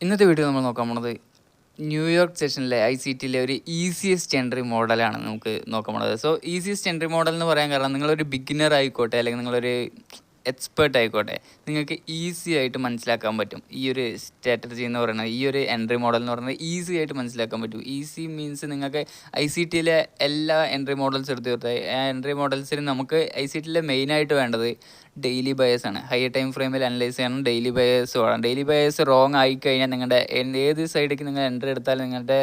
ഇന്നത്തെ വീഡിയോ നമ്മൾ നോക്കാൻ പോണത് ന്യൂയോർക്ക് സെഷനിലെ ICTയിലെ ഒരു ഈസിയസ്റ്റ് എൻട്രി മോഡലാണ് നമുക്ക് നോക്കാൻ പോണത്. സോ ഈസിയസ്റ്റ് എൻട്രി മോഡൽ എന്ന് പറയാൻ കാരണം നിങ്ങളൊരു ബിഗിനർ ആയിക്കോട്ടെ അല്ലെങ്കിൽ നിങ്ങളൊരു എക്സ്പേർട്ട് ആയിക്കോട്ടെ, നിങ്ങൾക്ക് ഈസി ആയിട്ട് മനസ്സിലാക്കാൻ പറ്റും. ഈ ഒരു സ്ട്രാറ്റജി എന്ന് പറയുന്നത്, ഈ ഒരു എൻട്രി മോഡൽ എന്ന് പറയുന്നത് ഈസി ആയിട്ട് മനസ്സിലാക്കാൻ പറ്റും. ഈസി മീൻസ് നിങ്ങൾക്ക് ICTയിലെ എല്ലാ എൻട്രി മോഡൽസ് എടുത്ത് തീർത്താൽ ആ എൻട്രി മോഡൽസിന് നമുക്ക് ICTയിലെ മെയിനായിട്ട് വേണ്ടത് ഡെയിലി ബയേഴ്സ് ആണ്. ഹൈ ടൈം ഫ്രെയിമിൽ അനലൈസ് ചെയ്യണം, ഡെയിലി ബയേഴ്സ് വേണം. ഡെയിലി ബയേഴ്സ് റോങ് ആയിക്കഴിഞ്ഞാൽ നിങ്ങളുടെ ഏത് സൈഡിലേക്ക് നിങ്ങൾ എൻട്രി എടുത്താൽ നിങ്ങളുടെ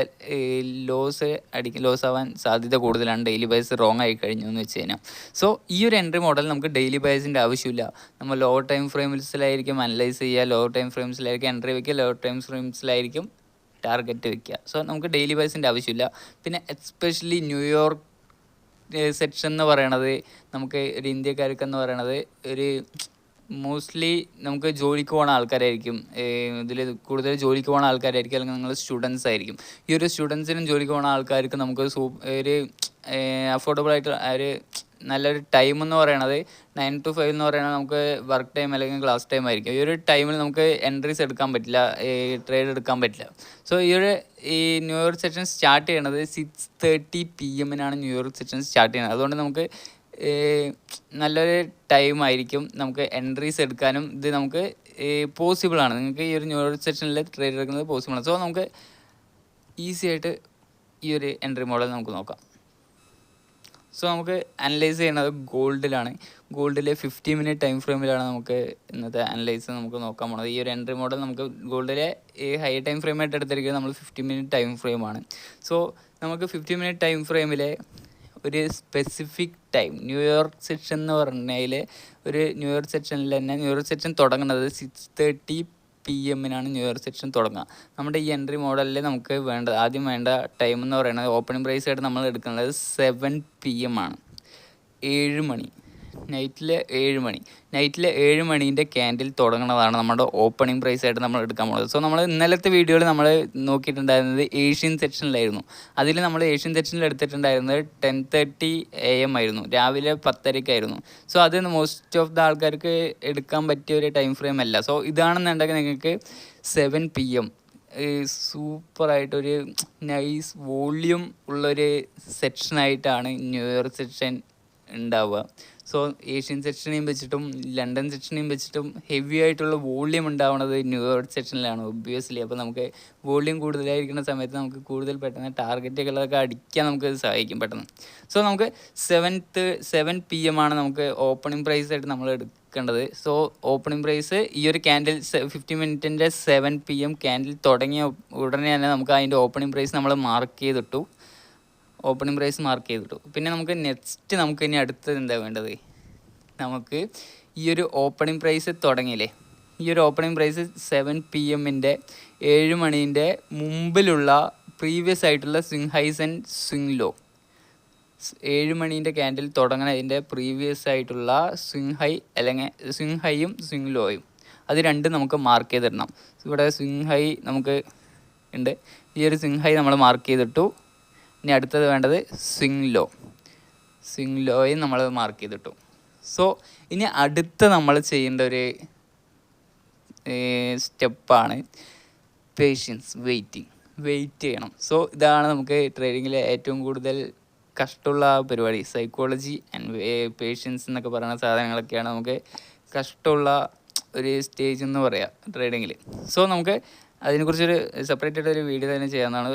ലോസ് ആവാൻ സാധ്യത കൂടുതലാണ്, ഡെയിലി ബയേഴ്സ് റോങ് ആയി കഴിഞ്ഞു എന്ന് വെച്ച് കഴിഞ്ഞാൽ. സോ ഈ ഒരു എൻട്രി മോഡൽ നമുക്ക് ഡെയിലി ബയേഴ്സിൻ്റെ ആവശ്യമില്ല. നമ്മൾ ലോ ടൈം ഫ്രെയിംസിലായിരിക്കും അനലൈസ് ചെയ്യുക, ലോ ടൈം ഫ്രെയിംസിലായിരിക്കും എൻട്രി വയ്ക്കുക, ലോ ടൈം ഫ്രെയിംസിലായിരിക്കും ടാർഗറ്റ് വയ്ക്കുക. സോ നമുക്ക് ഡെയിലി ബയേഴ്സിൻ്റെ ആവശ്യമില്ല. പിന്നെ എസ്പെഷ്യലി ന്യൂയോർക്ക് സെക്ഷൻ എന്ന് പറയണത് നമുക്ക് ഒരു ഇന്ത്യക്കാർക്കെന്ന് പറയണത് ഒരു മോസ്റ്റ്ലി നമുക്ക് ജോലിക്ക് പോകുന്ന ആൾക്കാരായിരിക്കും. ഇതിൽ കൂടുതൽ ജോലിക്ക് പോകുന്ന ആൾക്കാരായിരിക്കും, അല്ലെങ്കിൽ നിങ്ങൾ സ്റ്റുഡൻസ് ആയിരിക്കും. ഈ ഒരു സ്റ്റുഡൻസിനും ജോലിക്ക് പോകുന്ന ആൾക്കാർക്ക് നമുക്ക് ഒരു അഫോർഡബിൾ ആയിട്ട് ഒരു നല്ലൊരു ടൈം എന്ന് പറയണത് 9 to 5 എന്ന് പറയുന്നത് നമുക്ക് വർക്ക് ടൈം അല്ലെങ്കിൽ ക്ലാസ് ടൈം ആയിരിക്കും. ഈ ഒരു ടൈമിൽ നമുക്ക് എൻട്രീസ് എടുക്കാൻ പറ്റില്ല, ട്രേഡ് എടുക്കാൻ പറ്റില്ല. സോ ഈ ന്യൂയോർക്ക് സെഷൻ സ്റ്റാർട്ട് ചെയ്യണത് 6:30 PM ന്യൂയോർക്ക് സെഷൻ സ്റ്റാർട്ട് ചെയ്യണത്. അതുകൊണ്ട് നമുക്ക് നല്ലൊരു ടൈം ആയിരിക്കും നമുക്ക് എൻട്രീസ് എടുക്കാനും. ഇത് നമുക്ക് പോസിബിളാണ്. നിങ്ങൾക്ക് ഈ ഒരു ന്യൂയോർക്ക് സെഷനിൽ ട്രേഡ് എടുക്കുന്നത് പോസിബിളാണ്. സോ നമുക്ക് ഈസി ആയിട്ട് ഈ ഒരു എൻട്രി മോഡൽ നമുക്ക് നോക്കാം. സോ നമുക്ക് അനലൈസ് ചെയ്യുന്നത് ഗോൾഡിലാണ്. ഗോൾഡിലെ 50 മിനിറ്റ് ടൈം ഫ്രെയിമിലാണ് നമുക്ക് ഇന്നത്തെ അനലൈസ് നമുക്ക് നോക്കാൻ പോണത്. ഈ ഒരു എൻട്രി മോഡൽ നമുക്ക് ഗോൾഡിലെ ഹൈ ടൈം ഫ്രെയിമായിട്ട് എടുത്തിരിക്കുന്നത് നമ്മൾ 50 മിനിറ്റ് ടൈം ഫ്രെയിമാണ്. സോ നമുക്ക് 50 മിനിറ്റ് ടൈം ഫ്രെയിമിലെ ഒരു സ്പെസിഫിക് ടൈം ന്യൂയോർക്ക് സെക്ഷൻ എന്ന് പറഞ്ഞതിൽ ഒരു ന്യൂയോർക്ക് സെക്ഷനിൽ തന്നെ ന്യൂയോർക്ക് സെക്ഷൻ തുടങ്ങുന്നത് 6:30 PM ന്യൂയോർക്ക് സെക്ഷൻ തുടങ്ങുക. നമ്മുടെ ഈ എൻട്രി മോഡലിൽ നമുക്ക് ആദ്യം വേണ്ട ടൈം എന്ന് പറയുന്നത് ഓപ്പണിംഗ് പ്രൈസ് ആയിട്ട് നമ്മൾ എടുക്കുന്നത് 7 PM 7 മണി, നൈറ്റിലെ 7 മണീൻ്റെ ക്യാൻഡിൽ തുടങ്ങുന്നതാണ് നമ്മുടെ ഓപ്പണിംഗ് പ്രൈസ് ആയിട്ട് നമ്മൾ എടുക്കാൻ പോകുന്നത്. സോ നമ്മൾ ഇന്നലത്തെ വീഡിയോയിൽ നമ്മൾ നോക്കിയിട്ടുണ്ടായിരുന്നത് ഏഷ്യൻ സെക്ഷനിലായിരുന്നു. അതിൽ നമ്മൾ ഏഷ്യൻ സെക്ഷനിൽ എടുത്തിട്ടുണ്ടായിരുന്നത് 10:30 AM ആയിരുന്നു, രാവിലെ 10:30 സോ അത് മോസ്റ്റ് ഓഫ് ദ ആൾക്കാർക്ക് എടുക്കാൻ പറ്റിയ ഒരു ടൈം ഫ്രെയിം അല്ല. സോ ഇതാണെന്നുണ്ടെങ്കിൽ നിങ്ങൾക്ക് 7 PM സൂപ്പറായിട്ടൊരു നൈസ് വോള്യൂം ഉള്ളൊരു സെക്ഷനായിട്ടാണ് ന്യൂയോർക്ക് സെക്ഷൻ ഉണ്ടാവുക. സോ ഏഷ്യൻ സെക്ഷനെയും വെച്ചിട്ടും ലണ്ടൻ സെക്ഷനെയും വെച്ചിട്ടും ഹെവി ആയിട്ടുള്ള വോള്യൂം ഉണ്ടാവുന്നത് ന്യൂയോർക്ക് സെക്ഷനിലാണ് ഒബ്വിയസ്ലി. അപ്പോൾ നമുക്ക് വോള്യൂം കൂടുതലായിരിക്കുന്ന സമയത്ത് നമുക്ക് കൂടുതൽ പെട്ടെന്ന് ടാർഗറ്റുകളൊക്കെ അടിക്കാൻ നമുക്ക് സഹായിക്കും പെട്ടെന്ന്. സോ നമുക്ക് 7 PM നമുക്ക് ഓപ്പണിംഗ് പ്രൈസ് ആയിട്ട് നമ്മൾ എടുക്കേണ്ടത്. സോ ഓപ്പണിംഗ് പ്രൈസ് ഈ ഒരു ക്യാൻഡിൽ 50 മിനിറ്റിൻ്റെ 7 PM ക്യാൻഡിൽ തുടങ്ങിയ ഉടനെ തന്നെ നമുക്ക് അതിൻ്റെ ഓപ്പണിംഗ് പ്രൈസ് നമ്മൾ മാർക്ക് ചെയ്തിട്ടു. പിന്നെ നമുക്ക് നെക്സ്റ്റ് നമുക്ക് ഇനി അടുത്തത് എന്താ വേണ്ടത്, നമുക്ക് ഈ ഒരു ഓപ്പണിംഗ് പ്രൈസ് തുടങ്ങിയില്ലേ, ഈ ഒരു ഓപ്പണിംഗ് പ്രൈസ് 7 PM 7 മണീൻ്റെ മുമ്പിലുള്ള പ്രീവിയസ് ആയിട്ടുള്ള swing highs and swing low, 7 മണീൻ്റെ ക്യാൻഡിൽ തുടങ്ങുന്നതിൻ്റെ പ്രീവിയസ് ആയിട്ടുള്ള സ്വിങ് ഹൈ അല്ലെങ്കിൽ സ്വിങ് ഹൈയും സ്വിങ് ലോയും അത് രണ്ടും നമുക്ക് മാർക്ക് ചെയ്തിടണം. ഇവിടെ സ്വിങ് ഹൈ നമുക്ക് ഉണ്ട്, ഈ ഒരു സ്വിങ് ഹൈ നമ്മൾ മാർക്ക് ചെയ്തിട്ടു. ഇനി അടുത്തത് വേണ്ടത് സ്വിങ് ലോയും നമ്മൾ മാർക്ക് ചെയ്തിട്ടു. സോ ഇനി അടുത്ത നമ്മൾ ചെയ്യേണ്ട ഒരു സ്റ്റെപ്പാണ് പേഷ്യൻസ്, വെയിറ്റ് ചെയ്യണം. സോ ഇതാണ് നമുക്ക് ട്രേഡിങ്ങിലെ ഏറ്റവും കൂടുതൽ കഷ്ടമുള്ള പരിപാടി. സൈക്കോളജി ആൻഡ് പേഷ്യൻസ് എന്നൊക്കെ പറയുന്ന സാധനങ്ങളൊക്കെയാണ് നമുക്ക് കഷ്ടമുള്ള ഒരു സ്റ്റേജ് എന്ന് പറയാം ട്രേഡിങ്ങിൽ. സോ നമുക്ക് അതിനെക്കുറിച്ചൊരു സെപ്പറേറ്റ് ആയിട്ടൊരു വീഡിയോ തന്നെ ചെയ്യാവുന്നതാണ്.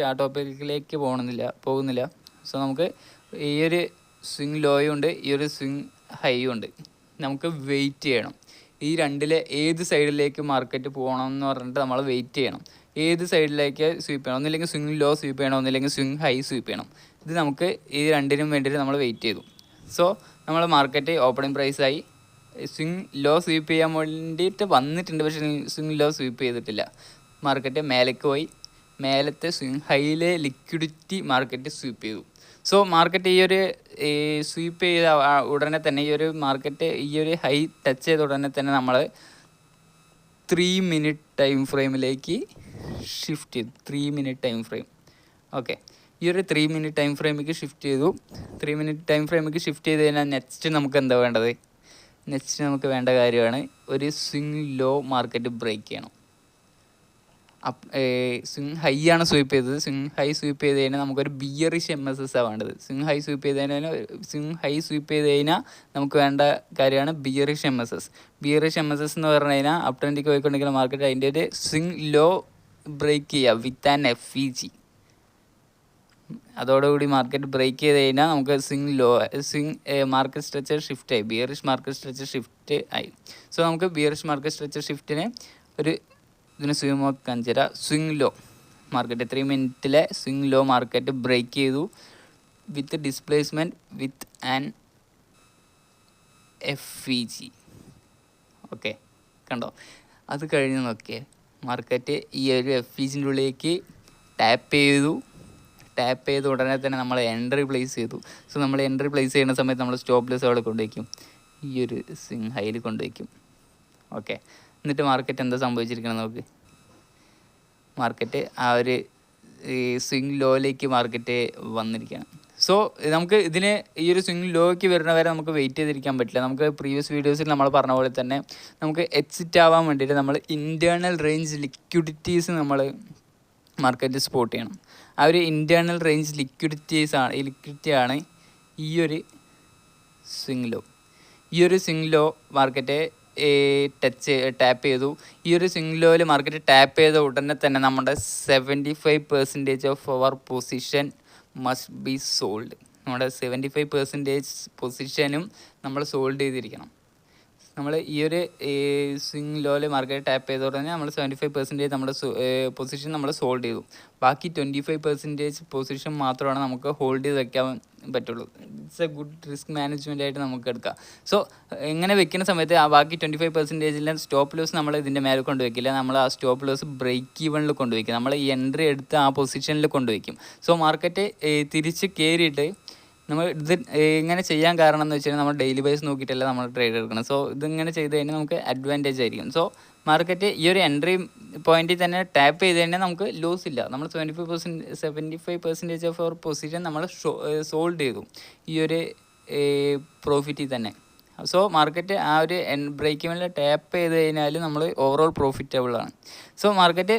ആ ടോപ്പിക്കിലേക്ക് പോകുന്നില്ല. സോ നമുക്ക് ഈ ഒരു സ്വിങ് ലോയും ഉണ്ട്, ഈ ഒരു സ്വിങ് ഹൈയും ഉണ്ട്. നമുക്ക് വെയിറ്റ് ചെയ്യണം. ഈ രണ്ടിലെ ഏത് സൈഡിലേക്ക് മാർക്കറ്റ് പോകണം എന്ന് പറഞ്ഞിട്ട് നമ്മൾ വെയിറ്റ് ചെയ്യണം. ഏത് സൈഡിലേക്ക് സ്വീപ്പ് ചെയ്യണം, ഒന്നില്ലെങ്കിൽ സ്വിങ് ലോ സ്വീപ്പ് ചെയ്യണം, ഒന്നില്ലെങ്കിൽ സ്വിങ് ഹൈ സ്വീപ്പ് ചെയ്യണം. ഇത് നമുക്ക് ഈ രണ്ടിനും വേണ്ടിയിട്ട് നമ്മൾ വെയിറ്റ് ചെയ്തു. സോ നമ്മൾ മാർക്കറ്റ് ഓപ്പണിംഗ് പ്രൈസായി സ്വിങ് ലോ സ്വീപ്പ് ചെയ്യാൻ വേണ്ടിയിട്ട് വന്നിട്ടുണ്ട്, പക്ഷേ സ്വിങ് ലോ സ്വീപ്പ് ചെയ്തിട്ടില്ല. മാർക്കറ്റ് മേലേക്ക് പോയി, മേലത്തെ സ്വിങ് ഹൈയിലെ ലിക്വിഡിറ്റി മാർക്കറ്റ് സ്വീപ്പ് ചെയ്തു. സോ മാർക്കറ്റ് ഈ ഒരു സ്വീപ്പ് ചെയ്ത ഉടനെ തന്നെ ഈ ഒരു ഹൈ ടച്ച് ചെയ്ത ഉടനെ തന്നെ നമ്മൾ 3 മിനിറ്റ് ടൈം ഫ്രെയിമിലേക്ക് ഷിഫ്റ്റ് ചെയ്തു. 3 മിനിറ്റ് ടൈം ഫ്രെയിം ഓക്കെ. ഈ ഒരു 3 മിനിറ്റ് ടൈം ഫ്രെയിമിലേക്ക് ഷിഫ്റ്റ് ചെയ്തു. 3 മിനിറ്റ് ടൈം ഫ്രെയിമിലേക്ക് ഷിഫ്റ്റ് ചെയ്ത് കഴിഞ്ഞാൽ നെക്സ്റ്റ് നമുക്ക് എന്താ വേണ്ടത്, നമുക്ക് വേണ്ട കാര്യമാണ് ഒരു സ്വിങ് ലോ മാർക്കറ്റ് ബ്രേക്ക് ചെയ്യണം. സ്വിങ് ഹൈ ആണ് സ്വീപ്പ് ചെയ്തത്. സ്വിങ് ഹൈ സ്വീപ്പ് ചെയ്ത് കഴിഞ്ഞാൽ നമുക്കൊരു ബിയറിഷ് MSS ആണ് വേണ്ടത്. സ്വിങ് ഹൈ സ്വീപ്പ് ചെയ്ത് കഴിഞ്ഞാൽ നമുക്ക് വേണ്ട കാര്യമാണ് ബിയറിഷ് MSS. ബിയറിഷ് MSS എന്ന് പറഞ്ഞു കഴിഞ്ഞാൽ അപ് ട്രെൻഡിലേക്ക് പോയിക്കൊണ്ടിരിക്കുന്ന മാർക്കറ്റ് അതിൻ്റെ ഒരു സ്വിങ് ലോ ബ്രേക്ക് ചെയ്യുക വിത്ത് ആൻ FVG. അതോടുകൂടി മാർക്കറ്റ് ബ്രേക്ക് ചെയ്ത് കഴിഞ്ഞാൽ നമുക്ക് മാർക്കറ്റ് സ്ട്രക്ചർ ഷിഫ്റ്റ് ആയി, ബിയറിഷ് മാർക്കറ്റ് സ്ട്രക്ചർ ഷിഫ്റ്റ് ആയി. സോ നമുക്ക് ബിയറിഷ് മാർക്കറ്റ് സ്ട്രക്ചർ ഷിഫ്റ്റിന് ഇതിന് സ്വിങ് കാണിച്ചു തരാം. സ്വിങ് ലോ മാർക്കറ്റ് 3 മിനിറ്റിലെ സ്വിങ് ലോ മാർക്കറ്റ് ബ്രേക്ക് ചെയ്തു with displacement with an FVG. Okay, കണ്ടോ? അത് കഴിഞ്ഞ് നോക്കിയേ, മാർക്കറ്റ് ഈ ഒരു FVGൻ്റെ ഉള്ളിലേക്ക് ടാപ്പ് ചെയ്ത് ഉടനെ തന്നെ നമ്മൾ എൻട്രി പ്ലേസ് ചെയ്തു. സോ നമ്മൾ എൻട്രി പ്ലേസ് ചെയ്യുന്ന സമയത്ത് നമ്മൾ സ്റ്റോപ്പ് ലോസ് അവിടെ കൊണ്ടുവയ്ക്കും, ഈ ഒരു സ്വിങ് ഹൈയിൽ കൊണ്ടുവയ്ക്കും. ഓക്കെ, എന്നിട്ട് മാർക്കറ്റ് എന്താ സംഭവിച്ചിരിക്കണം നോക്ക്. മാർക്കറ്റ് ആ ഒരു സ്വിങ് ലോയിലേക്ക് മാർക്കറ്റ് വന്നിരിക്കുകയാണ്. സോ നമുക്ക് ഈ ഒരു സ്വിങ് ലോയ്ക്ക് വരുന്ന വരെ നമുക്ക് വെയിറ്റ് ചെയ്തിരിക്കാൻ പറ്റില്ല. നമുക്ക് പ്രീവിയസ് വീഡിയോസിൽ നമ്മൾ പറഞ്ഞ പോലെ തന്നെ നമുക്ക് എക്സിറ്റ് ആവാൻ വേണ്ടിയിട്ട് നമ്മൾ ഇൻറ്റേർണൽ റേഞ്ച് ലിക്വിഡിറ്റീസ് നമ്മൾ മാർക്കറ്റ് സ്പോട്ട് ചെയ്യണം. ആ ഒരു ഇൻറ്റേർണൽ റേഞ്ച് ലിക്വിഡിറ്റിയാണ് ഈ ഒരു സ്വിങ് ലോ. ഈ ഒരു സ്വിങ് ലോ മാർക്കറ്റ് ടാപ്പ് ചെയ്തു. ഈ ഒരു സ്വിങ് ലോയിൽ മാർക്കറ്റ് ടാപ്പ് ചെയ്ത ഉടനെ തന്നെ നമ്മുടെ 75% of our position must be sold. നമ്മുടെ 75% പൊസിഷനും നമ്മൾ സോൾഡ് ചെയ്തിരിക്കണം. നമ്മൾ ഈ ഒരു സ്വിങ് ലോയിൽ മാർക്കറ്റ് ടാപ്പ് ചെയ്ത ഉടനെ നമ്മൾ 75% നമ്മുടെ പൊസിഷൻ നമ്മൾ സോൾഡ് ചെയ്തു. ബാക്കി 25% പൊസിഷൻ മാത്രമാണ് നമുക്ക് ഹോൾഡ് ചെയ്ത് വെക്കാൻ പറ്റുള്ളൂ. It's A good risk management ആയിട്ട് നമുക്ക് എടുക്കാം. സോ ഇങ്ങനെ വെക്കുന്ന സമയത്ത് ആ ബാക്കി 25%-ലെ സ്റ്റോപ്പ് ലോസ് നമ്മൾ ഇതിൻ്റെ മേലെ കൊണ്ടുവയ്ക്കില്ല. നമ്മൾ ആ സ്റ്റോപ്പ് ലോസ് ബ്രേക്ക് ഈവണിൽ കൊണ്ടുവയ്ക്കും. നമ്മൾ ഈ എൻട്രി എടുത്ത് ആ പൊസിഷനിൽ കൊണ്ടുവയ്ക്കും. സോ മാർക്കറ്റ് തിരിച്ച് കയറിയിട്ട് നമ്മൾ ഇങ്ങനെ ചെയ്യാൻ കാരണം എന്ന് വെച്ചാൽ നമ്മൾ ഡെയിലി ബേസ് നോക്കിയിട്ടല്ല നമ്മൾ ട്രേഡ് എടുക്കണം. സോ ഇതിങ്ങനെ ചെയ്ത് കഴിഞ്ഞാൽ നമുക്ക് അഡ്വാൻറ്റേജ് ആയിരിക്കും. സോ മാർക്കറ്റ് ഈ ഒരു എൻട്രി പോയിന്റിൽ തന്നെ ടാപ്പ് ചെയ്ത് കഴിഞ്ഞാൽ നമുക്ക് ലോസ് ഇല്ല. നമ്മൾ 75% ഓഫ് അവർ പൊസിഷൻ നമ്മൾ സോൾഡ് ചെയ്തു ഈ ഒരു പ്രോഫിറ്റിൽ തന്നെ. സോ മാർക്കറ്റ് ആ ഒരു ബ്രേക്ക് ഇവനിൽ ടാപ്പ് ചെയ്ത് കഴിഞ്ഞാൽ നമ്മൾ ഓവറോൾ പ്രോഫിറ്റബിൾ ആണ്. സോ മാർക്കറ്റ്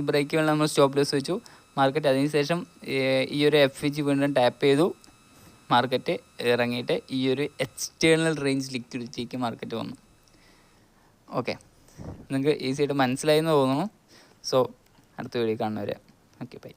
ബ്രേക്ക് ഇവനിൽ നമ്മൾ സ്റ്റോപ്പ് ലോസ് വെച്ചു. മാർക്കറ്റ് അതിനുശേഷം ഈ ഒരു FVG വീണ്ടും ടാപ്പ് ചെയ്തു. മാർക്കറ്റ് ഇറങ്ങിയിട്ട് ഈ ഒരു എക്സ്റ്റേണൽ റേഞ്ച് ലിക്വിഡിറ്റിക്ക് മാർക്കറ്റ് വന്നു. ഓക്കെ, നിങ്ങൾക്ക് ഈസി ആയിട്ട് മനസ്സിലായി എന്ന് തോന്നുന്നു. സോ അടുത്ത വീഡിയോ കാണുന്നവരെ ഓക്കെ, ബൈ.